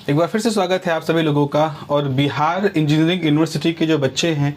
एक बार फिर से स्वागत है आप सभी लोगों का। और बिहार इंजीनियरिंग यूनिवर्सिटी के जो बच्चे हैं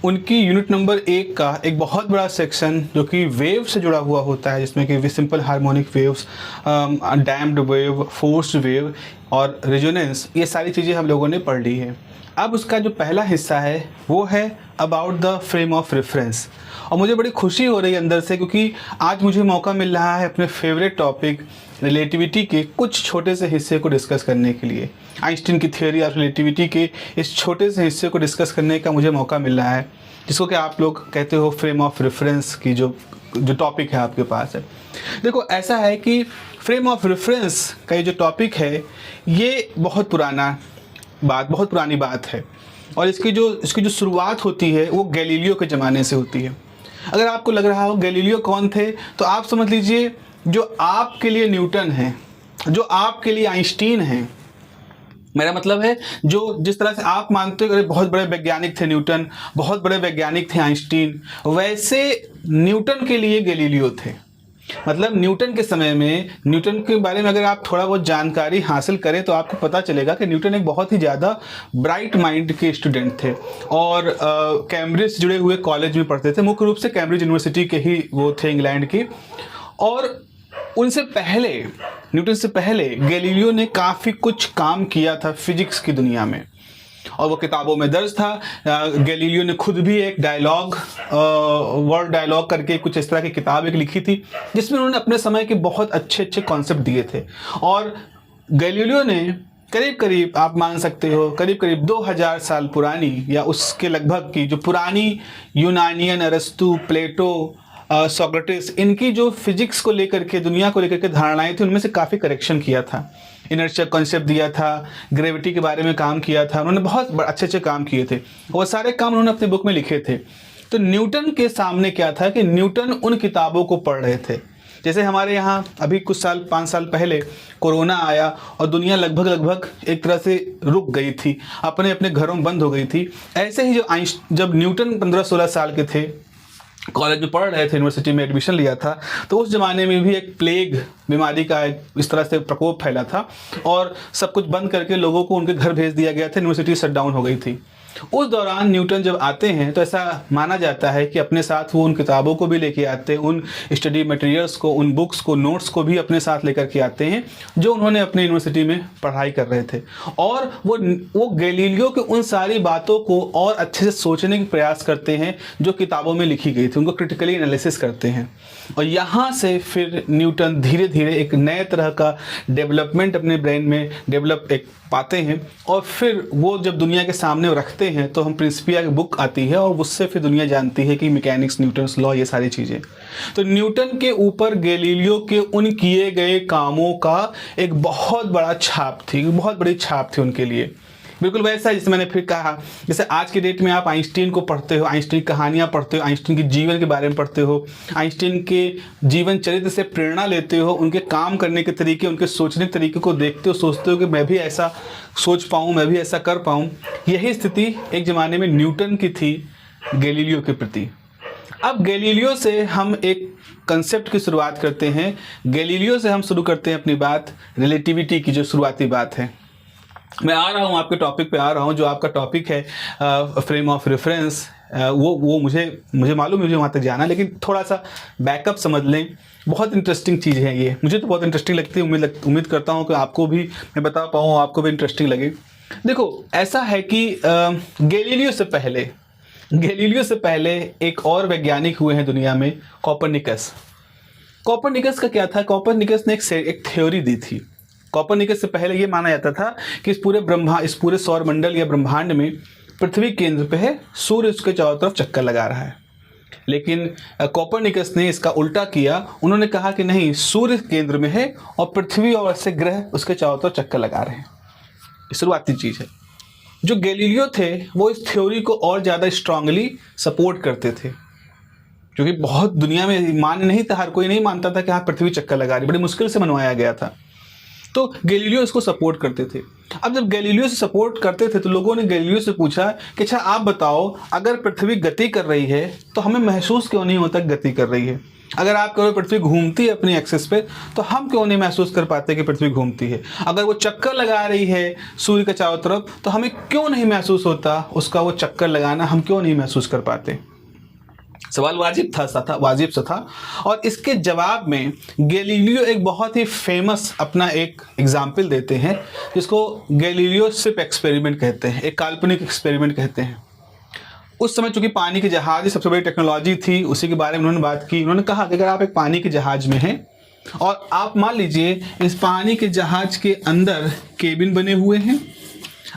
उनकी यूनिट नंबर 1 का एक बहुत बड़ा सेक्शन जो कि वेव से जुड़ा हुआ होता है, जिसमें कि simple harmonic waves, damped wave, forced wave और रेजोनेंस, ये सारी चीज़ें हम लोगों ने पढ़ ली है। अब उसका जो पहला हिस्सा है वो है about the frame of reference. और मुझे बड़ी खुशी हो रही है अंदर से, क्योंकि आज मुझे मौका मिल रहा है अपने फेवरेट टॉपिक रिलेटिविटी के कुछ छोटे से हिस्से को डिस्कस करने के लिए। आइंस्टीन की थ्योरी ऑफ रिलेटिविटी के इस छोटे से हिस्से को डिस्कस करने का मुझे मौका मिल रहा है, जिसको कि आप लोग कहते हो फ्रेम ऑफ रेफरेंस की जो टॉपिक है आपके पास है। देखो, ऐसा है कि फ्रेम ऑफ रेफरेंस का ये जो टॉपिक है ये बहुत पुरानी बात है। और इसकी जो शुरुआत होती है वो गैलीलियो के ज़माने से होती है। अगर आपको लग रहा हो गैलीलियो कौन थे, तो आप समझ लीजिए जो आपके लिए न्यूटन है, जो आपके लिए आइंस्टीन है। मेरा मतलब है जो जिस तरह से आप मानते हो कि बहुत बड़े वैज्ञानिक थे न्यूटन, बहुत बड़े वैज्ञानिक थे आइंस्टीन, वैसे न्यूटन के लिए गैलीलियो थे। मतलब न्यूटन के समय में, न्यूटन के बारे में अगर आप थोड़ा बहुत जानकारी हासिल करें तो आपको पता चलेगा कि न्यूटन एक बहुत ही ज़्यादा ब्राइट माइंड के स्टूडेंट थे और कैम्ब्रिज से जुड़े हुए कॉलेज में पढ़ते थे। मुख्य रूप से कैम्ब्रिज यूनिवर्सिटी के ही वो थे, इंग्लैंड की। और उनसे पहले, न्यूटन से पहले गैलीलियो ने काफ़ी कुछ काम किया था फिजिक्स की दुनिया में, और वो किताबों में दर्ज था। गैलीलियो ने खुद भी एक डायलॉग, वर्ड डायलॉग करके कुछ इस तरह की किताब एक लिखी थी, जिसमें उन्होंने अपने समय के बहुत अच्छे अच्छे कॉन्सेप्ट दिए थे। और गैलीलियो ने करीब करीब, आप मान सकते हो, करीब करीब 2000 साल पुरानी या उसके लगभग की जो पुरानी यूनानियन, अरस्तु, प्लेटो, सोक्रेटिस, इनकी जो फिजिक्स को लेकर के, दुनिया को लेकर के धारणाएं थी, उनमें से काफ़ी करेक्शन किया था। इनर्शिया कॉन्सेप्ट दिया था, ग्रेविटी के बारे में काम किया था। उन्होंने बहुत अच्छे अच्छे काम किए थे, वो सारे काम उन्होंने अपने बुक में लिखे थे। तो न्यूटन के सामने क्या था कि न्यूटन उन किताबों को पढ़ रहे थे। जैसे हमारे यहाँ अभी कुछ साल, 5 साल पहले कोरोना आया और दुनिया लगभग एक तरह से रुक गई थी, अपने अपने घरों में बंद हो गई थी। ऐसे ही जब न्यूटन 15-16 साल के थे, कॉलेज में पढ़ रहे थे, यूनिवर्सिटी में एडमिशन लिया था, तो उस ज़माने में भी एक प्लेग बीमारी का इस तरह से प्रकोप फैला था और सब कुछ बंद करके लोगों को उनके घर भेज दिया गया था, यूनिवर्सिटी शट डाउन हो गई थी। उस दौरान न्यूटन जब आते हैं तो ऐसा माना जाता है कि अपने साथ वो उन किताबों को भी लेके आते हैं, उन स्टडी मटेरियल्स को, उन बुक्स को, नोट्स को भी अपने साथ लेकर के आते हैं जो उन्होंने अपने यूनिवर्सिटी में पढ़ाई कर रहे थे। और वो गैलीलियो की उन सारी बातों को और अच्छे से सोचने की प्रयास करते हैं जो किताबों में लिखी गई थी, उनको क्रिटिकली एनालिसिस करते हैं। और यहाँ से फिर न्यूटन धीरे धीरे एक नए तरह का डेवलपमेंट अपने ब्रेन में डेवलप पाते हैं। और फिर वो जब दुनिया के सामने रखते हैं तो हम प्रिंसिपिया की बुक आती है और उससे फिर दुनिया जानती है कि मैकेनिक्स, न्यूटन्स लॉ, ये सारी चीज़ें। तो न्यूटन के ऊपर गैलीलियो के उन किए गए कामों का एक बहुत बड़ा छाप थी, बहुत बड़ी छाप थी उनके लिए। बिल्कुल वैसा जैसे मैंने फिर कहा, जैसे आज की डेट में आप आइंस्टीन को पढ़ते हो, आइंस्टीन की कहानियाँ पढ़ते हो, आइंस्टीन के जीवन के बारे में पढ़ते हो, आइंस्टीन के जीवन चरित्र से प्रेरणा लेते हो, उनके काम करने के तरीके, उनके सोचने के तरीके को देखते हो, सोचते हो कि मैं भी ऐसा सोच पाऊँ, मैं भी ऐसा कर पाऊँ। यही स्थिति एक ज़माने में न्यूटन की थी गैलीलियो के प्रति। अब गैलीलियो से हम एक कंसेप्ट की शुरुआत करते हैं। गैलीलियो से हम शुरू करते हैं अपनी बात, रिलेटिविटी की जो शुरुआती बात है। मैं आ रहा हूँ आपके टॉपिक पे आ रहा हूँ, जो आपका टॉपिक है फ्रेम ऑफ रेफरेंस। वो मुझे मालूम है मुझे वहाँ तक जाना, लेकिन थोड़ा सा बैकअप समझ लें। बहुत इंटरेस्टिंग चीज़ है ये, मुझे तो बहुत इंटरेस्टिंग लगती है। उम्मीद करता हूँ कि आपको भी मैं बता पाऊँ, आपको भी इंटरेस्टिंग लगे। देखो, ऐसा है कि गैलीलियो से पहले एक और वैज्ञानिक हुए हैं दुनिया में, कोपरनिकस। कोपरनिकस का क्या था? कोपरनिकस ने एक थ्योरी दी थी। कोपरनिकस से पहले ये माना जाता था कि इस पूरे सौर मंडल या ब्रह्मांड में पृथ्वी केंद्र पे है, सूर्य उसके चारों तरफ चक्कर लगा रहा है। लेकिन कोपरनिकस ने इसका उल्टा किया। उन्होंने कहा कि नहीं, सूर्य केंद्र में है और पृथ्वी और ऐसे ग्रह उसके चारों तरफ चक्कर लगा रहे हैं। शुरुआती चीज़ है। जो गैलीलियो थे वो इस थ्योरी को और ज़्यादा स्ट्रांगली सपोर्ट करते थे, क्योंकि बहुत दुनिया में मान्य नहीं था, हर कोई नहीं मानता था कि हाँ पृथ्वी चक्कर लगा रही, बड़ी मुश्किल से मनवाया गया था। तो गैलीलियो इसको सपोर्ट करते थे। अब जब गैलीलियो से सपोर्ट करते थे तो लोगों ने गैलीलियो से पूछा कि अच्छा आप बताओ, अगर पृथ्वी गति कर रही है तो हमें महसूस क्यों नहीं होता गति कर रही है? अगर आप कहो पृथ्वी घूमती है अपनी एक्सिस पे, तो हम क्यों नहीं महसूस कर पाते कि पृथ्वी घूमती है? अगर वो चक्कर लगा रही है सूर्य के चारों तरफ, तो हमें क्यों नहीं महसूस होता उसका वो चक्कर लगाना, हम क्यों नहीं महसूस कर पाते? सवाल वाजिब सा था। और इसके जवाब में गैलीलियो एक बहुत ही फेमस अपना एक एग्जाम्पल देते हैं, जिसको गैलीलियो शिप एक्सपेरिमेंट कहते हैं, एक काल्पनिक एक्सपेरिमेंट कहते हैं। उस समय चूंकि पानी के जहाज ही सबसे बड़ी टेक्नोलॉजी थी, उसी के बारे में उन्होंने बात की। उन्होंने कहा कि अगर आप एक पानी के जहाज में हैं और आप मान लीजिए इस पानी के जहाज के अंदर केबिन बने हुए हैं,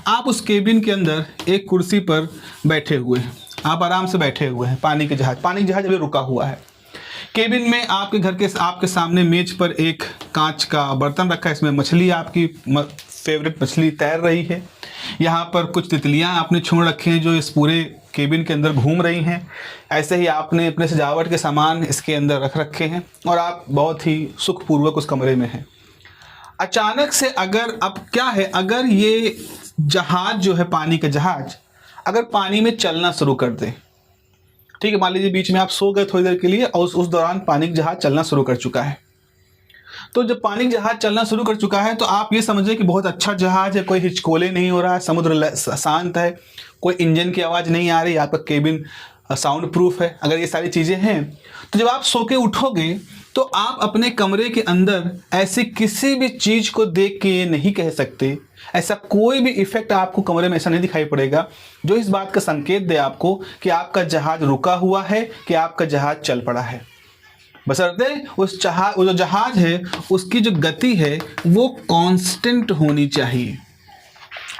आप उस केबिन के अंदर एक कुर्सी पर बैठे हुए हैं, आप आराम से बैठे हुए हैं। पानी के जहाज अभी रुका हुआ है। केबिन में आपके सामने मेज पर एक कांच का बर्तन रखा है, इसमें मछली, आपकी फेवरेट मछली तैर रही है। यहाँ पर कुछ तितलियाँ आपने छोड़ रखी हैं जो इस पूरे केबिन के अंदर घूम रही हैं। ऐसे ही आपने अपने सजावट के सामान इसके अंदर रख रखे हैं और आप बहुत ही सुखपूर्वक उस कमरे में हैं। अचानक से अगर ये जहाज जो है, पानी का जहाज, अगर पानी में चलना शुरू कर दे, ठीक है, मान लीजिए बीच में आप सो गए थोड़ी देर के लिए और उस दौरान पानी का जहाज चलना शुरू कर चुका है। तो जब पानी का जहाज चलना शुरू कर चुका है तो आप ये समझिए कि बहुत अच्छा जहाज है, कोई हिचकोले नहीं हो रहा है, समुद्र शांत है, कोई इंजन की आवाज़ नहीं आ रही, आपका केबिन साउंड प्रूफ है। अगर ये सारी चीज़ें हैं तो जब आप सो के उठोगे तो आप अपने कमरे के अंदर ऐसी किसी भी चीज़ को देख के ये नहीं कह सकते, ऐसा कोई भी इफेक्ट आपको कमरे में ऐसा नहीं दिखाई पड़ेगा जो इस बात का संकेत दे आपको कि आपका जहाज रुका हुआ है, कि आपका जहाज चल पड़ा है। बशर्ते वो जो जहाज है उसकी जो गति है वो कांस्टेंट होनी चाहिए।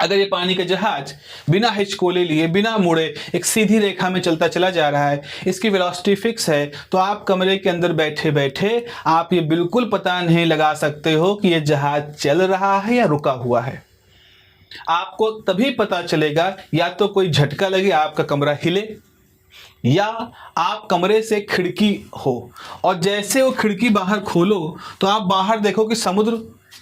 अगर ये पानी का जहाज बिना हिचकोले लिए, बिना मुड़े, एक सीधी रेखा में चलता चला जा रहा है, इसकी वेलोसिटी फिक्स है, तो आप कमरे के अंदर बैठे बैठे आप ये बिल्कुल पता नहीं लगा सकते हो कि ये जहाज चल रहा है या रुका हुआ है। आपको तभी पता चलेगा या तो कोई झटका लगे, आपका कमरा हिले, या आप कमरे से खिड़की हो और जैसे वो खिड़की बाहर खोलो तो आप बाहर देखो कि समुद्र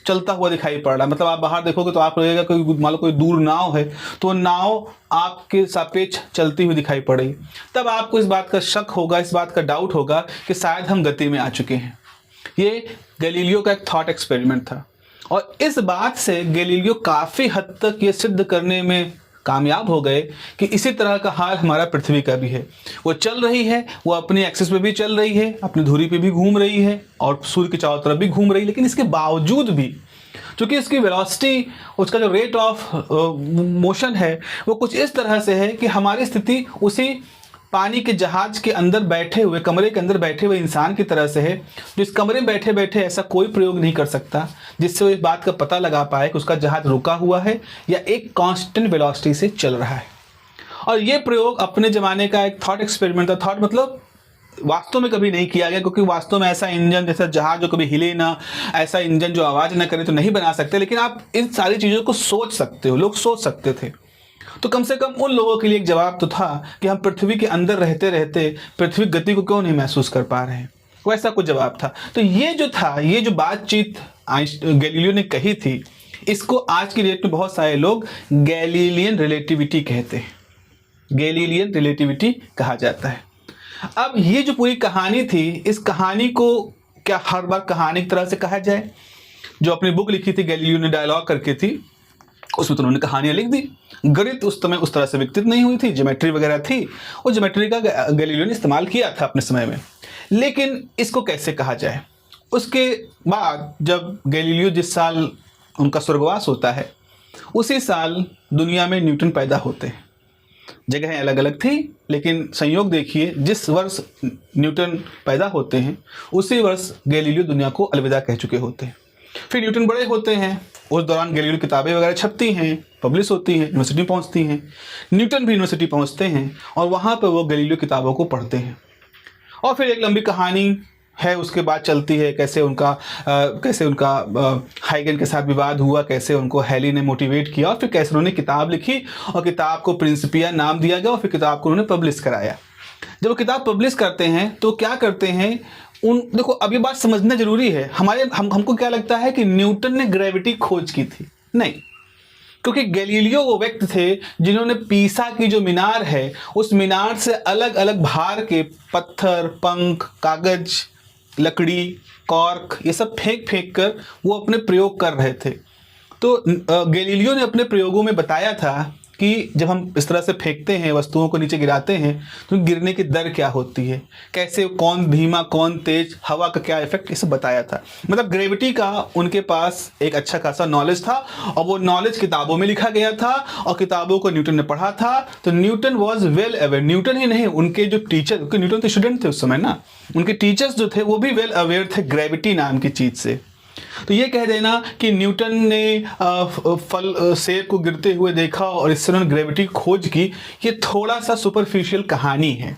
चलता हुआ दिखाई पड़ रहा है। मतलब आप बाहर देखोगे तो आप लगेगा कोई, मान लो कोई दूर नाव है तो नाव आपके सापेक्ष चलती हुई दिखाई पड़ रही, तब आपको इस बात का शक होगा, इस बात का डाउट होगा कि शायद हम गति में आ चुके हैं। ये गैलीलियो का एक थॉट एक्सपेरिमेंट था और इस बात से गैलीलियो काफ़ी हद तक ये सिद्ध करने में कामयाब हो गए कि इसी तरह का हाल हमारा पृथ्वी का भी है। वो चल रही है, वो अपनी एक्सिस पे भी चल रही है, अपनी धुरी पे भी घूम रही है और सूर्य के चारों तरफ भी घूम रही है, लेकिन इसके बावजूद भी क्योंकि इसकी वेलोसिटी, उसका जो रेट ऑफ मोशन है वो कुछ इस तरह से है कि हमारी स्थिति उसी पानी के जहाज के अंदर बैठे हुए, कमरे के अंदर बैठे हुए इंसान की तरह से है, जो इस कमरे में बैठे बैठे ऐसा कोई प्रयोग नहीं कर सकता जिससे वो इस बात का पता लगा पाए कि उसका जहाज रुका हुआ है या एक कांस्टेंट वेलोसिटी से चल रहा है। और ये प्रयोग अपने ज़माने का एक थॉट एक्सपेरिमेंट था। थॉट मतलब वास्तव में कभी नहीं किया गया, क्योंकि वास्तव में ऐसा इंजन, जैसा जहाज जो कभी हिले ना, ऐसा इंजन जो आवाज़ ना करे तो नहीं बना सकते, लेकिन आप इन सारी चीज़ों को सोच सकते हो, लोग सोच सकते थे। तो कम से कम उन लोगों के लिए एक जवाब तो था कि हम पृथ्वी के अंदर रहते रहते पृथ्वी गति को क्यों नहीं महसूस कर पा रहे हैं, वैसा कुछ जवाब था। तो ये जो था, ये जो बातचीत गैलीलियो ने कही थी, इसको आज की डेट में बहुत सारे लोग गैलीलियन रिलेटिविटी कहते हैं, गैलीलियन रिलेटिविटी कहा जाता है। अब ये जो पूरी कहानी थी, इस कहानी को क्या हर बार कहानी की तरह से कहा जाए? जो अपनी बुक लिखी थी गैलीलियो ने, डायलॉग करके थी, उसमें तो उन्होंने कहानियाँ लिख दी। गणित उस समय उस तरह से विकसित नहीं हुई थी, ज्योमेट्री वगैरह थी, और ज्योमेट्री का गैलीलियो ने इस्तेमाल किया था अपने समय में। लेकिन इसको कैसे कहा जाए? उसके बाद जब गैलीलियो, जिस साल उनका स्वर्गवास होता है, उसी साल दुनिया में न्यूटन पैदा होते हैं। जगहें अलग अलग थी, लेकिन संयोग देखिए, जिस वर्ष न्यूटन पैदा होते हैं उसी वर्ष गैलीलियो दुनिया को अलविदा कह चुके होते हैं। फिर न्यूटन बड़े होते हैं, उस दौरान गैलीलियो किताबें वगैरह छपती हैं, पब्लिश होती हैं, यूनिवर्सिटी पहुंचती हैं। न्यूटन भी यूनिवर्सिटी पहुंचते हैं और वहाँ पर वो गैलीलियो किताबों को पढ़ते हैं। और फिर एक लंबी कहानी है उसके बाद चलती है, कैसे उनका हाइगन के साथ विवाद हुआ, कैसे उनको हैली ने मोटिवेट किया और फिर कैसे उन्होंने किताब लिखी और किताब को प्रिंसिपिया नाम दिया गया और फिर किताब को उन्होंने पब्लिश कराया। जब वो किताब पब्लिश करते हैं तो क्या करते हैं, देखो अब ये बात समझना जरूरी है। हमको क्या लगता है कि न्यूटन ने ग्रेविटी खोज की थी? नहीं, क्योंकि गैलीलियो वो व्यक्ति थे जिन्होंने पीसा की जो मीनार है, उस मीनार से अलग अलग भार के पत्थर, पंख, कागज, लकड़ी, कॉर्क, ये सब फेंक फेंक कर वो अपने प्रयोग कर रहे थे। तो गैलीलियो ने अपने प्रयोगों में बताया था कि जब हम इस तरह से फेंकते हैं, वस्तुओं को नीचे गिराते हैं, तो गिरने की दर क्या होती है, कैसे, कौन धीमा कौन तेज, हवा का क्या इफेक्ट, ये सब बताया था। मतलब ग्रेविटी का उनके पास एक अच्छा खासा नॉलेज था, और वो नॉलेज किताबों में लिखा गया था, और किताबों को न्यूटन ने पढ़ा था। तो Newton was well aware. Newton ही नहीं, उनके जो टीचर, क्योंकि न्यूटन तो स्टूडेंट थे उस समय ना, उनके टीचर्स जो थे वो भी वेल अवेयर थे ग्रेविटी नाम की चीज से। तो ये कह देना कि न्यूटन ने सेब को गिरते हुए देखा और इससे उन्होंने ग्रेविटी खोज की, ये थोड़ा सा सुपरफिशियल कहानी है।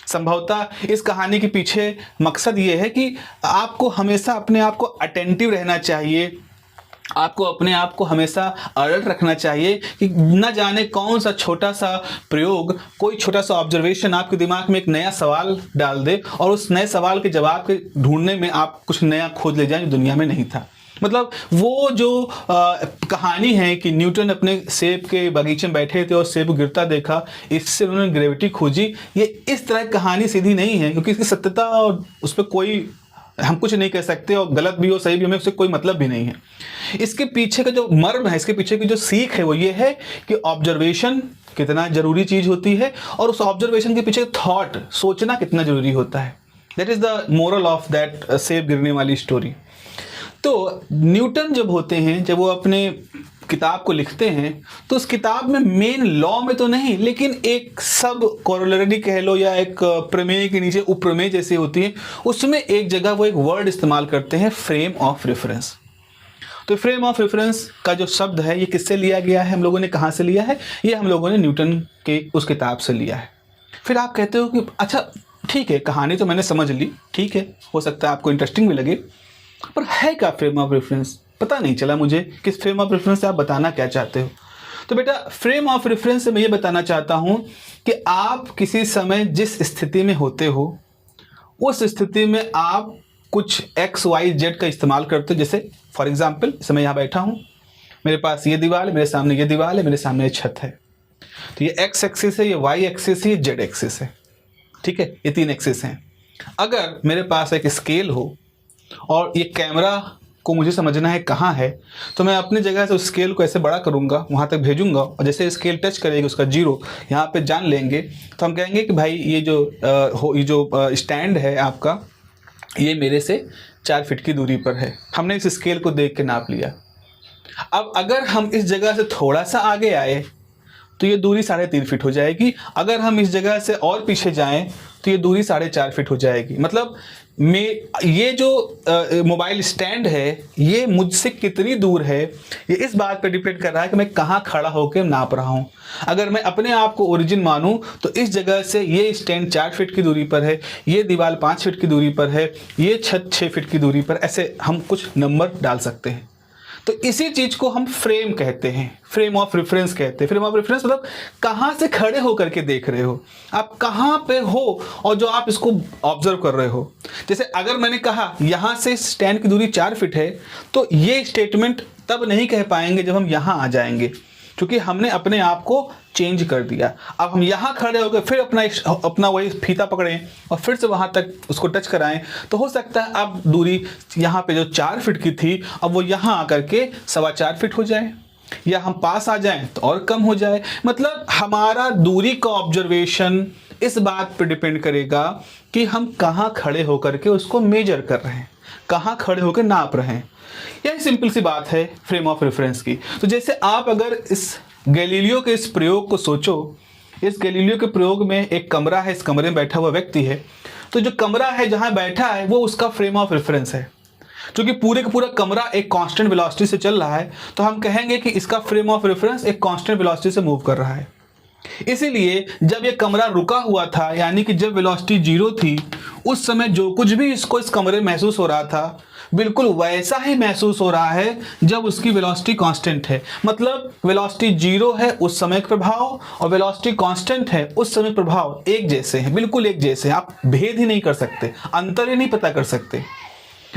संभवतः इस कहानी के पीछे मकसद ये है कि आपको हमेशा अपने आप को अटेंटिव रहना चाहिए, आपको अपने आप को हमेशा अलर्ट रखना चाहिए कि न जाने कौन सा छोटा सा प्रयोग, कोई छोटा सा ऑब्जर्वेशन आपके दिमाग में एक नया सवाल डाल दे, और उस नए सवाल के जवाब के ढूंढने में आप कुछ नया खोज ले जाएं जो दुनिया में नहीं था। मतलब वो जो कहानी है कि न्यूटन अपने सेब के बगीचे में बैठे थे और सेब गिरता देखा, इससे उन्होंने ग्रेविटी खोजी, ये इस तरह की कहानी सीधी नहीं है, क्योंकि इसकी सत्यता और उस पर कोई हम कुछ नहीं कह सकते, और गलत भी हो सही भी, हमें उससे कोई मतलब भी नहीं है। इसके पीछे का जो मर्म है, इसके पीछे की जो सीख है वो ये है कि ऑब्जर्वेशन कितना जरूरी चीज होती है, और उस ऑब्जर्वेशन के पीछे थॉट, सोचना कितना जरूरी होता है। That is the moral of that सेब गिरने वाली स्टोरी। तो न्यूटन जब होते हैं, जब वो अपने किताब को लिखते हैं, तो उस किताब में मेन लॉ में तो नहीं, लेकिन एक सब कोरोलरी कह लो, या एक प्रमेय के नीचे उपप्रमेय जैसी होती है, उसमें एक जगह वो एक वर्ड इस्तेमाल करते हैं, फ्रेम ऑफ रेफरेंस। तो फ्रेम ऑफ रेफरेंस का जो शब्द है, ये किससे लिया गया है, हम लोगों ने कहाँ से लिया है? ये हम लोगों ने न्यूटन के उस किताब से लिया है। फिर आप कहते हो कि अच्छा ठीक है, कहानी तो मैंने समझ ली, ठीक है, हो सकता है आपको इंटरेस्टिंग भी लगे, पर है क्या फ्रेम ऑफ रेफरेंस? पता नहीं चला मुझे कि फ्रेम ऑफ रेफरेंस से आप बताना क्या चाहते हो। तो बेटा, फ्रेम ऑफ रेफरेंस से मैं ये बताना चाहता हूं कि आप किसी समय जिस स्थिति में होते हो, उस स्थिति में आप कुछ एक्स वाई जेड का इस्तेमाल करते हो। जैसे फॉर एग्जाम्पल, इस समय यहाँ बैठा हूँ, मेरे पास ये दीवार है, मेरे सामने ये दीवार है, मेरे सामने ये छत है। तो ये एक्स एक्सिस है, ये वाई एक्सिस है, ये जेड एक्सिस है, ठीक है, ये 3 एक्सिस हैं। अगर मेरे पास एक स्केल हो और ये कैमरा को मुझे समझना है कहाँ है, तो मैं अपनी जगह से उस स्केल को ऐसे बड़ा करूँगा, वहाँ तक भेजूंगा, और जैसे स्केल टच करेगी उसका 0 यहाँ पे जान लेंगे, तो हम कहेंगे कि भाई ये जो स्टैंड है आपका, ये मेरे से 4 फीट की दूरी पर है। हमने इस स्केल को देख के नाप लिया। अब अगर हम इस जगह से थोड़ा सा आगे आए तो ये दूरी 3.5 फीट हो जाएगी। अगर हम इस जगह से और पीछे जाएं तो ये दूरी 4.5 फीट हो जाएगी। मतलब ये जो मोबाइल स्टैंड है, ये मुझसे कितनी दूर है, ये इस बात पर डिपेंड कर रहा है कि मैं कहाँ खड़ा होकर नाप रहा हूँ। अगर मैं अपने आप को ओरिजिन मानूं तो इस जगह से ये स्टैंड 4 फीट की दूरी पर है, ये दीवार 5 फीट की दूरी पर है, ये छत 6 फीट की दूरी पर, ऐसे हम कुछ नंबर डाल सकते हैं। तो इसी चीज को हम फ्रेम कहते हैं, फ्रेम ऑफ रेफरेंस कहते हैं। फ्रेम ऑफ रेफरेंस मतलब कहां से खड़े होकर के देख रहे हो, आप कहां पे हो और जो आप इसको ऑब्जर्व कर रहे हो। जैसे अगर मैंने कहा यहां से स्टैंड की दूरी 4 फीट है, तो ये स्टेटमेंट तब नहीं कह पाएंगे जब हम यहां आ जाएंगे, क्योंकि हमने अपने आप को चेंज कर दिया। अब हम यहाँ खड़े हो गए, फिर अपना वही फीता पकड़ें और फिर से वहाँ तक उसको टच कराएं, तो हो सकता है अब दूरी यहाँ पे जो 4 फीट की थी, अब वो यहाँ आकर के 4.25 फीट हो जाए, या हम पास आ जाएं तो और कम हो जाए। मतलब हमारा दूरी का ऑब्जर्वेशन इस बात पर डिपेंड करेगा कि हम कहाँ खड़े होकर के उसको मेजर कर रहे हैं, कहाँ खड़े होकर नाप रहे हैं। यही सिंपल सी बात है फ्रेम ऑफ रेफरेंस की। तो जैसे आप अगर इस गैलीलियो के इस प्रयोग को सोचो, इस गैलीलियो के प्रयोग में एक कमरा है, इस कमरे में बैठा हुआ व्यक्ति है, तो जो कमरा है जहां बैठा है वो उसका फ्रेम ऑफ रेफरेंस है। क्योंकि पूरे का पूरा कमरा एक कांस्टेंट वेलोसिटी से चल रहा है, तो हम कहेंगे कि इसका फ्रेम ऑफ रेफरेंस एक कांस्टेंट वेलोसिटी से मूव कर रहा है। इसीलिए जब ये कमरा रुका हुआ था, यानी कि जब वेलोसिटी 0 थी, उस समय जो कुछ भी इसको इस कमरे में महसूस हो रहा था, बिल्कुल वैसा ही महसूस हो रहा है जब उसकी वेलोसिटी कांस्टेंट है। मतलब वेलोसिटी 0 है उस समय का प्रभाव, और वेलोसिटी कांस्टेंट है उस समय प्रभाव एक जैसे हैं, बिल्कुल एक जैसे हैं। आप भेद ही नहीं कर सकते, अंतर ही नहीं पता कर सकते।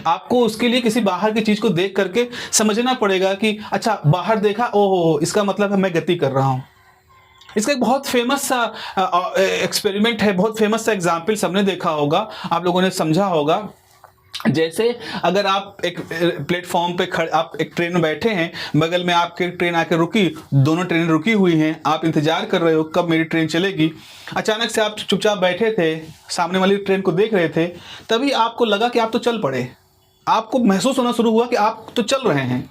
आपको उसके लिए किसी बाहर की चीज को देख करके समझना पड़ेगा कि अच्छा बाहर देखा, ओहो इसका मतलब है मैं गति कर रहा हूं। इसका एक बहुत फेमस सा एक्सपेरिमेंट है, बहुत फेमस सा एग्जाम्पल सबने देखा होगा, आप लोगों ने समझा होगा जैसे अगर आप एक प्लेटफॉर्म पे आप एक ट्रेन में बैठे हैं, बगल में आपके ट्रेन आके रुकी, दोनों ट्रेनें रुकी हुई हैं, आप इंतजार कर रहे हो कब मेरी ट्रेन चलेगी। अचानक से आप चुपचाप बैठे थे, सामने वाली ट्रेन को देख रहे थे, तभी आपको लगा कि आप तो चल पड़े, आपको महसूस होना शुरू हुआ कि आप तो चल रहे हैं।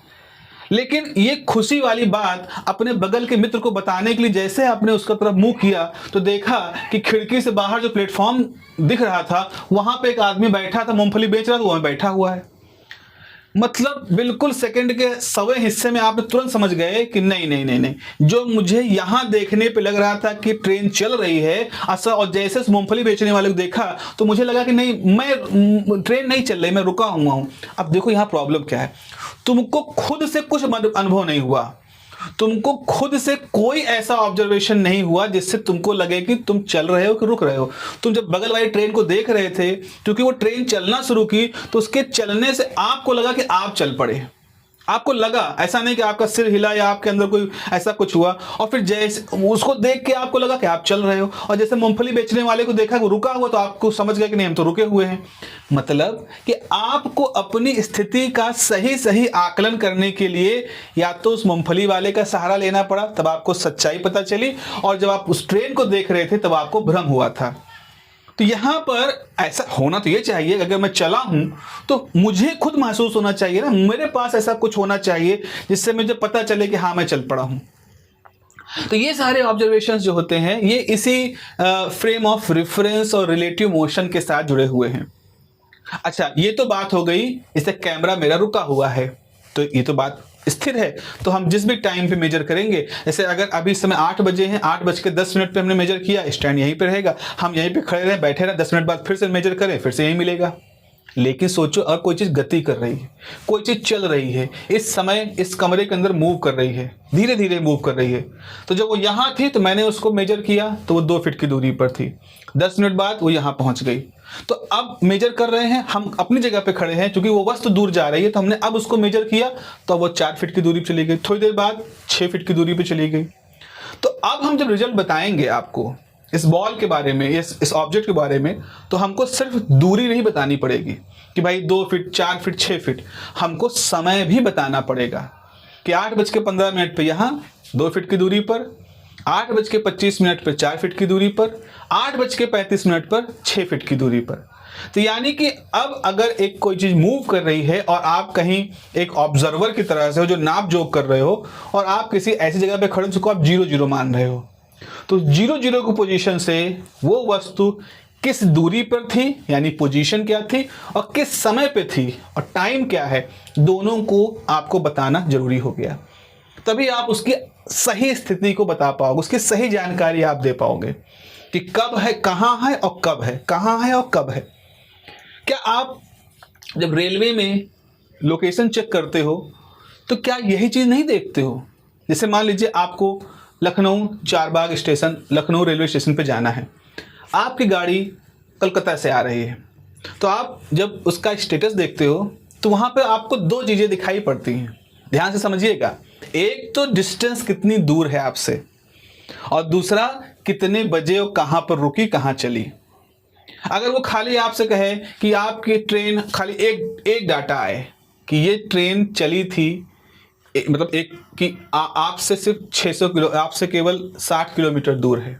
लेकिन ये खुशी वाली बात अपने बगल के मित्र को बताने के लिए जैसे आपने उसका तरफ मुंह किया, तो देखा कि खिड़की से बाहर जो प्लेटफॉर्म दिख रहा था, वहां पे एक आदमी बैठा था, मूंगफली बेच रहा था, वहां बैठा हुआ है। मतलब बिल्कुल सेकंड के 100वें हिस्से में आपने तुरंत समझ गए कि नहीं नहीं नहीं नहीं, जो मुझे यहां देखने पे लग रहा था कि ट्रेन चल रही है ऐसा, और जैसे उस मूंगफली बेचने वाले को देखा तो मुझे लगा कि नहीं, मैं ट्रेन नहीं चल रही, मैं रुका हुआ हूं। अब देखो यहां प्रॉब्लम क्या है, तुमको खुद से कुछ अनुभव नहीं हुआ, तुमको खुद से कोई ऐसा ऑब्जर्वेशन नहीं हुआ जिससे तुमको लगे कि तुम चल रहे हो कि रुक रहे हो। तुम जब बगल वाली ट्रेन को देख रहे थे, क्योंकि वो ट्रेन चलना शुरू की, तो उसके चलने से आपको लगा कि आप चल पड़े, आपको लगा, ऐसा नहीं कि आपका सिर हिला या आपके अंदर कोई ऐसा कुछ हुआ, और फिर जैसे उसको देख के आपको लगा कि आप चल रहे हो। और जैसे मूंगफली बेचने वाले को देखा वो रुका हुआ, तो आपको समझ गया कि नहीं, हम तो रुके हुए हैं। मतलब कि आपको अपनी स्थिति का सही सही आकलन करने के लिए या तो उस मूंगफली वाले का सहारा लेना पड़ा, तब आपको सच्चाई पता चली, और जब आप उस ट्रेन को देख रहे थे तब आपको भ्रम हुआ था। तो यहां पर ऐसा होना तो ये चाहिए, अगर मैं चला हूं तो मुझे खुद महसूस होना चाहिए ना, मेरे पास ऐसा कुछ होना चाहिए जिससे मुझे पता चले कि हाँ मैं चल पड़ा हूं। तो ये सारे ऑब्जर्वेशंस जो होते हैं ये इसी फ्रेम ऑफ रेफरेंस और रिलेटिव मोशन के साथ जुड़े हुए हैं। अच्छा, ये तो बात हो गई, इससे कैमरा मेरा रुका हुआ है, तो ये तो बात स्थिर है, तो हम जिस भी टाइम पे मेजर करेंगे, जैसे अगर अभी समय 8 बजे हैं, 8:10 पे हमने मेजर किया, स्टैंड यहीं पे रहेगा, हम यहीं पे खड़े रहे, बैठे रहे, 10 मिनट बाद फिर से मेजर करें, फिर से यही मिलेगा। लेकिन सोचो, और कोई चीज गति कर रही है, कोई चीज चल रही है, इस समय इस कमरे के अंदर मूव कर रही है, धीरे धीरे मूव कर रही है। तो जब वो यहाँ थी तो मैंने उसको मेजर किया तो वो 2 फीट की दूरी पर थी, 10 मिनट बाद वो यहाँ पहुंच गई। तो अब मेजर कर रहे हैं, हम अपनी जगह पे खड़े हैं, क्योंकि वो वस्तु दूर जा रही है, तो हमने अब उसको मेजर किया तो वो 4 फीट की दूरी पर चली गई, थोड़ी देर बाद 6 फीट की दूरी पर चली गई। तो अब हम जब रिजल्ट बताएंगे आपको इस बॉल के बारे में, इस ऑब्जेक्ट के बारे में, तो हमको सिर्फ दूरी नहीं बतानी पड़ेगी कि भाई 2 फीट, 4 फीट, 6 फीट, हमको समय भी बताना पड़ेगा कि 8:15 पे यहाँ 2 फीट की दूरी पर, 8:25 पे 4 फीट की दूरी पर, 8:35 पर 6 फीट की दूरी पर। तो यानी कि अब अगर एक कोई चीज मूव कर रही है और आप कहीं एक ऑब्जर्वर की तरह से हो जो नाप जोक कर रहे हो, और आप किसी ऐसी जगह पे खड़े जिसको आप 0-0 मान रहे हो, तो 0-0 की पोजीशन से वो वस्तु किस दूरी पर थी, यानी पोजीशन क्या थी, और किस समय पे थी, और टाइम क्या है, दोनों को आपको बताना जरूरी हो गया। तभी आप उसकी सही स्थिति को बता पाओगे, उसकी सही जानकारी आप दे पाओगे कि कब है, कहाँ है और कब है, कहाँ है और कब है। क्या आप जब रेलवे में लोकेशन चेक करते हो तो क्या यही चीज़ नहीं देखते हो? जैसे मान लीजिए आपको Lucknow Charbagh station, Lucknow railway station पे जाना है, आपकी गाड़ी कलकत्ता से आ रही है, तो आप जब उसका स्टेटस देखते हो तो वहाँ पे आपको 2 चीज़ें दिखाई पड़ती हैं, ध्यान से समझिएगा। एक तो डिस्टेंस कितनी दूर है आपसे, और दूसरा कितने बजे और कहाँ पर रुकी, कहाँ चली। अगर वो खाली आपसे कहे कि आपकी ट्रेन, खाली एक डाटा आए कि ये ट्रेन चली थी, मतलब एक कि आपसे सिर्फ 600 किलो, आपसे केवल 60 किलोमीटर दूर है,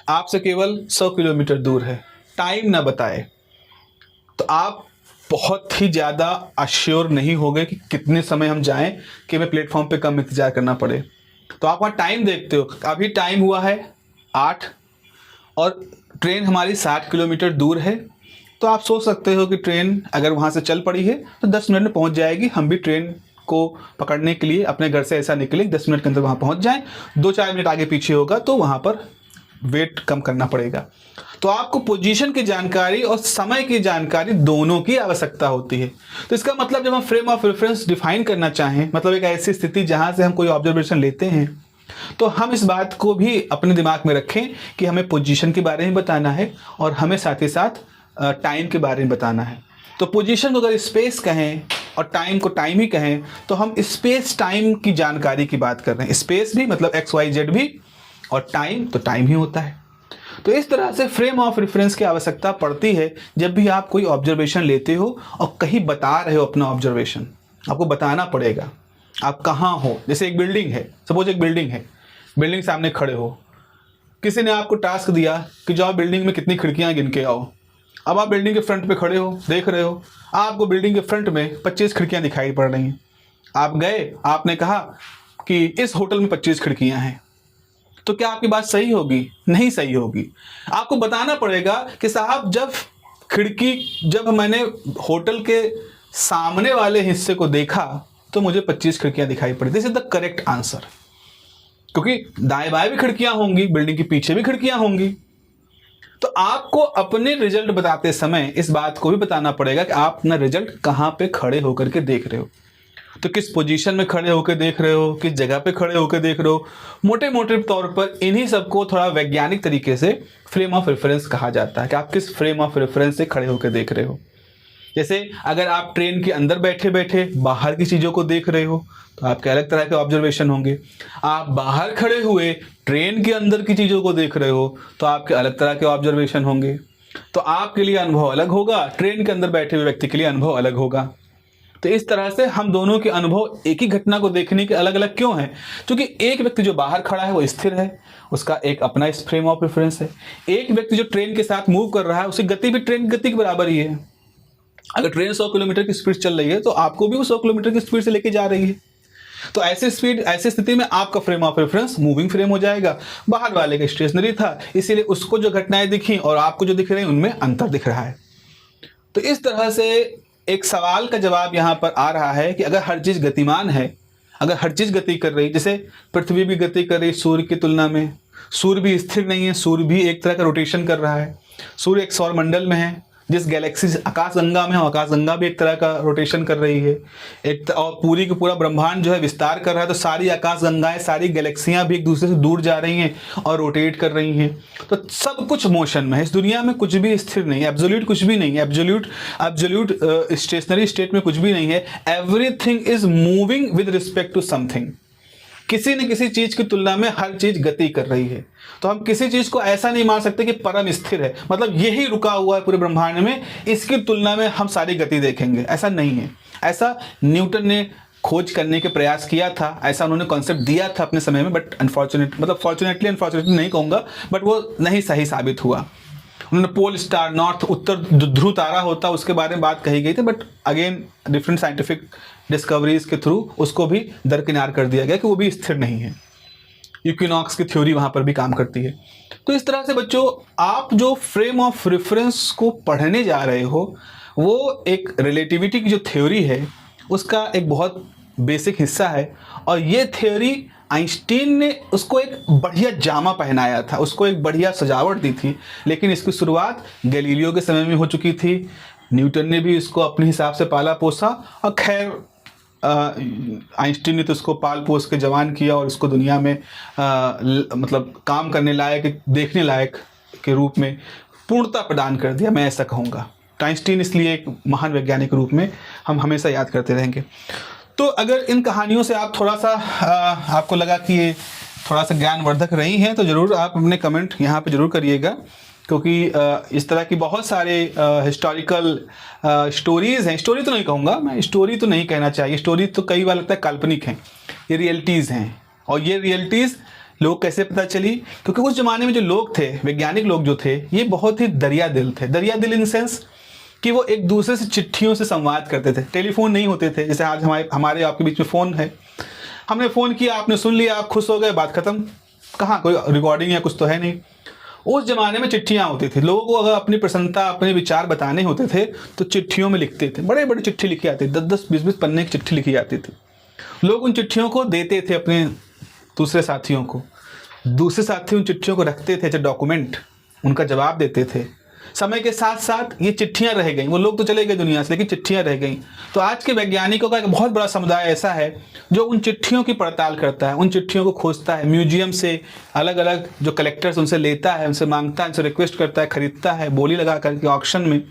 आपसे केवल 100 किलोमीटर दूर है, टाइम ना बताए, तो आप बहुत ही ज़्यादा अश्योर नहीं हो गए कि कितने समय हम जाएं कि हमें प्लेटफॉर्म पे कम इंतजार करना पड़े। तो आप वहाँ टाइम देखते हो, अभी टाइम हुआ है 8 और ट्रेन हमारी 60 किलोमीटर दूर है, तो आप सोच सकते हो कि ट्रेन अगर वहाँ से चल पड़ी है तो 10 मिनट में पहुँच जाएगी, हम भी ट्रेन को पकड़ने के लिए अपने घर से ऐसा निकले 10 मिनट के अंदर वहाँ पहुँच जाएं। 2-4 मिनट आगे पीछे होगा तो वहाँ पर वेट कम करना पड़ेगा। तो आपको पोजीशन की जानकारी और समय की जानकारी दोनों की आवश्यकता होती है। तो इसका मतलब जब हम फ्रेम ऑफ रेफरेंस डिफाइन करना चाहें, मतलब एक ऐसी स्थिति जहाँ से हम कोई ऑब्जर्वेशन लेते हैं, तो हम इस बात को भी अपने दिमाग में रखें कि हमें पोजीशन के बारे में बताना है और हमें साथ ही साथ टाइम के बारे में बताना है। तो पोजीशन को अगर स्पेस कहें और टाइम को टाइम ही कहें तो हम स्पेस टाइम की जानकारी की बात कर रहे हैं। स्पेस भी मतलब XYZ भी, और टाइम तो टाइम ही होता है। तो इस तरह से फ्रेम ऑफ रेफरेंस की आवश्यकता पड़ती है जब भी आप कोई ऑब्जर्वेशन लेते हो और कहीं बता रहे हो अपना ऑब्जर्वेशन। आपको बताना पड़ेगा आप कहाँ हो। जैसे एक बिल्डिंग है, सपोज एक बिल्डिंग है, बिल्डिंग सामने खड़े हो, किसी ने आपको टास्क दिया कि जाओ बिल्डिंग में कितनी खिड़कियाँ गिन के आओ। अब आप बिल्डिंग के फ्रंट पे खड़े हो, देख रहे हो, आपको बिल्डिंग के फ्रंट में 25 खिड़कियाँ दिखाई पड़ रही हैं। आप गए, आपने कहा कि इस होटल में 25 खिड़कियाँ हैं, तो क्या आपकी बात सही होगी? नहीं सही होगी। आपको बताना पड़ेगा कि साहब जब मैंने होटल के सामने वाले हिस्से को देखा तो मुझे 25 खिड़कियां दिखाई पड़ी। This is the correct answer. क्योंकि दाएं बाएं भी खिड़कियां होंगी, बिल्डिंग के पीछे भी खिड़कियां होंगी। तो आपको अपने रिजल्ट बताते समय इस बात को भी बताना पड़ेगा कि आप अपना रिजल्ट कहां पे खड़े होकर के देख रहे हो। तो किस पोजीशन में खड़े होकर देख रहे हो, किस जगह पे खड़े होकर देख रहे हो। मोटे मोटे तौर पर इन्हीं सबको थोड़ा वैज्ञानिक तरीके से फ्रेम ऑफ रेफरेंस कहा जाता है कि आप किस फ्रेम ऑफ रेफरेंस से खड़े होकर देख रहे हो। जैसे अगर आप ट्रेन के अंदर बैठे बैठे बाहर की चीज़ों को देख रहे हो तो आपके अलग तरह के ऑब्जर्वेशन होंगे। आप बाहर खड़े हुए ट्रेन के अंदर की चीज़ों को देख रहे हो तो आपके अलग तरह के ऑब्जर्वेशन होंगे। तो आपके लिए अनुभव अलग होगा, ट्रेन के अंदर बैठे हुए व्यक्ति के लिए अनुभव अलग होगा। तो इस तरह से हम दोनों के अनुभव एक ही घटना को देखने के अलग अलग क्यों हैं? क्योंकि एक व्यक्ति जो बाहर खड़ा है वो स्थिर है, उसका एक अपना फ्रेम ऑफ रेफरेंस है। एक व्यक्ति जो ट्रेन के साथ मूव कर रहा है उसकी गति भी ट्रेन की गति के बराबर ही है। अगर ट्रेन 100 किलोमीटर की स्पीड चल रही है तो आपको भी वो 100 किलोमीटर की स्पीड से लेके जा रही है। तो ऐसी स्थिति में आपका frame of reference moving frame हो जाएगा। बाहर वाले का स्टेशनरी था, इसीलिए उसको जो घटनाएं दिखी और आपको जो दिख रही हैं उनमें अंतर दिख रहा है। तो इस तरह से एक सवाल का जवाब यहाँ पर आ रहा है कि अगर हर चीज़ गतिमान है, अगर हर चीज़ गति कर रही, जैसे पृथ्वी भी गति कर रही सूर्य की तुलना में, सूर्य भी स्थिर नहीं है, सूर्य भी एक तरह का रोटेशन कर रहा है। सूर्य एक सौर मंडल में है, जिस गैलेक्सी आकाशगंगा में है आकाशगंगा भी एक तरह का रोटेशन कर रही है। और पूरी की पूरा ब्रह्मांड जो है विस्तार कर रहा है, तो सारी आकाशगंगाएं, सारी गैलेक्सियां भी एक दूसरे से दूर जा रही हैं और रोटेट कर रही हैं। तो सब कुछ मोशन में है। इस दुनिया में कुछ भी स्थिर नहीं है, एब्सोल्यूट कुछ भी नहीं है, एब्सोल्यूट स्टेशनरी स्टेट में कुछ भी नहीं है। Everything is moving with respect to something. किसी न किसी चीज की तुलना में हर चीज गति कर रही है। तो हम किसी चीज को ऐसा नहीं मान सकते कि परम स्थिर है, मतलब यही रुका हुआ है पूरे ब्रह्मांड में, इसकी तुलना में हम सारी गति देखेंगे, ऐसा नहीं है। ऐसा न्यूटन ने खोज करने के प्रयास किया था, ऐसा उन्होंने कॉन्सेप्ट दिया था अपने समय में, बट फॉर्चुनेटली नहीं कहूंगा, बट वो नहीं सही साबित हुआ। उन्होंने पोल स्टार, नॉर्थ उत्तर ध्रुव तारा होता उसके बारे में बात कही गई थी, but again different scientific discoveries के थ्रू उसको भी दरकिनार कर दिया गया कि वो भी स्थिर नहीं है। इक्विनॉक्स की थ्योरी वहाँ पर भी काम करती है। तो इस तरह से बच्चों, आप जो फ्रेम ऑफ रेफरेंस को पढ़ने जा रहे हो वो एक रिलेटिविटी की जो थ्योरी है उसका एक बहुत बेसिक हिस्सा है। और ये थ्योरी आइंस्टीन ने उसको एक बढ़िया जामा पहनाया था, उसको एक बढ़िया सजावट दी थी, लेकिन इसकी शुरुआत गैलीलियो के समय में हो चुकी थी। न्यूटन ने भी इसको अपने हिसाब से पाला पोसा, और खैर आइंस्टीन ने तो उसको पाल पोस के जवान किया और उसको दुनिया में मतलब काम करने लायक, देखने लायक के रूप में पूर्णता प्रदान कर दिया, मैं ऐसा कहूँगा। तो आइंस्टीन इसलिए एक महान वैज्ञानिक रूप में हम हमेशा याद करते रहेंगे। तो अगर इन कहानियों से आप थोड़ा सा आपको लगा कि ये थोड़ा सा ज्ञानवर्धक रही हैं तो ज़रूर आप अपने कमेंट यहाँ पे ज़रूर करिएगा, क्योंकि इस तरह की बहुत सारे हिस्टोरिकल स्टोरीज़ हैं। स्टोरी तो नहीं कहूँगा मैं, स्टोरी तो नहीं कहना चाहिए, स्टोरी तो कई बार लगता है काल्पनिक हैं, ये रियलिटीज़ हैं। और ये रियलिटीज़ लोग कैसे पता चली? क्योंकि उस ज़माने में जो लोग थे, वैज्ञानिक लोग जो थे, ये बहुत ही दरिया दिल थे। दरिया दिल इन सेंस कि वो एक दूसरे से चिट्ठियों से संवाद करते थे। टेलीफोन नहीं होते थे, जैसे आज हमारे आपके बीच में फ़ोन है, हमने फ़ोन किया, आपने सुन लिया, आप खुश हो गए, बात ख़त्म। कहाँ कोई रिकॉर्डिंग या कुछ तो है नहीं। उस ज़माने में चिट्ठियाँ होती थी। लोगों को अगर अपनी प्रसन्नता, अपने विचार बताने होते थे तो चिट्ठियों में लिखते थे। बड़े बड़े चिट्ठी लिखी आती थी, 10-10, 20-20 पन्ने की चिट्ठी लिखी जाती थी। लोग उन चिट्ठियों को देते थे अपने दूसरे साथियों को, दूसरे साथी उन चिट्ठियों को रखते थे एज ए डॉक्यूमेंट, उनका जवाब देते थे। समय के साथ साथ ये चिट्ठियां रह गई, वो लोग तो चले गए दुनिया से, लेकिन चिट्ठियां रह गई। तो आज के वैज्ञानिकों का एक बहुत बड़ा समुदाय ऐसा है जो उन चिट्ठियों की पड़ताल करता है, उन चिट्ठियों को खोजता है, म्यूजियम से अलग अलग जो कलेक्टर्स उनसे लेता है, उनसे मांगता है, उनसे रिक्वेस्ट करता है, खरीदता है बोली लगा करके ऑक्शन में,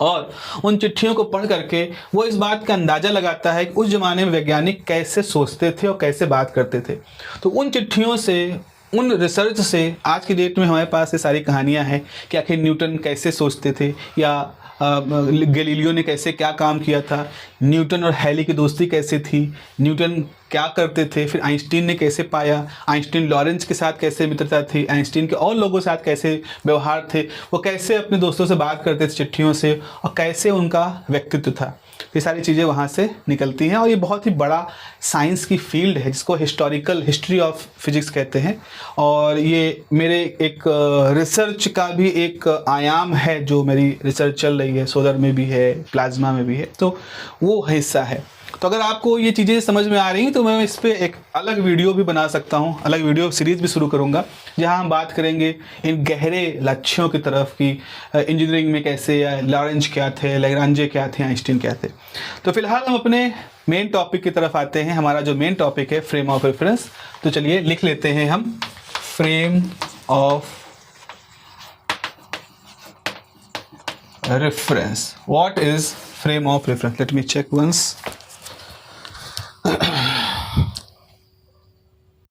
और उन चिट्ठियों को पढ़ करके वो इस बात का अंदाज़ा लगाता है कि उस ज़माने में वैज्ञानिक कैसे सोचते थे और कैसे बात करते थे। तो उन चिट्ठियों से उन रिसर्च से आज की डेट में हमारे पास ये सारी कहानियाँ हैं कि आखिर न्यूटन कैसे सोचते थे, या गैलीलियो ने कैसे क्या काम किया था, न्यूटन और हैली की दोस्ती कैसे थी, न्यूटन क्या करते थे, फिर आइंस्टीन ने कैसे पाया, आइंस्टीन लॉरेंस के साथ कैसे मित्रता थी, आइंस्टीन के और लोगों के साथ कैसे व्यवहार थे, वो कैसे अपने दोस्तों से बात करते थे चिट्ठियों से, और कैसे उनका व्यक्तित्व था। ये सारी चीज़ें वहाँ से निकलती हैं और ये बहुत ही बड़ा साइंस की फील्ड है जिसको हिस्टोरिकल हिस्ट्री ऑफ फिजिक्स कहते हैं। और ये मेरे एक रिसर्च का भी एक आयाम है, जो मेरी रिसर्च चल रही है, सोलर में भी है, प्लाज्मा में भी है, तो वो हिस्सा है। तो अगर आपको ये चीज़ें समझ में आ रही हैं तो मैं इस पर एक अलग वीडियो भी बना सकता हूँ, अलग वीडियो सीरीज़ भी शुरू करूँगा, जहाँ हम बात करेंगे इन गहरे लक्ष्यों की तरफ कि इंजीनियरिंग में कैसे, लॉरेंज क्या थे, लैग्रांजे क्या थे, आइंस्टीन क्या थे। तो फिलहाल हम अपने मेन टॉपिक की तरफ आते हैं। हमारा जो मेन टॉपिक है फ्रेम ऑफ रेफरेंस, तो चलिए लिख लेते हैं हम frame of reference. What is frame of reference? Let me check once.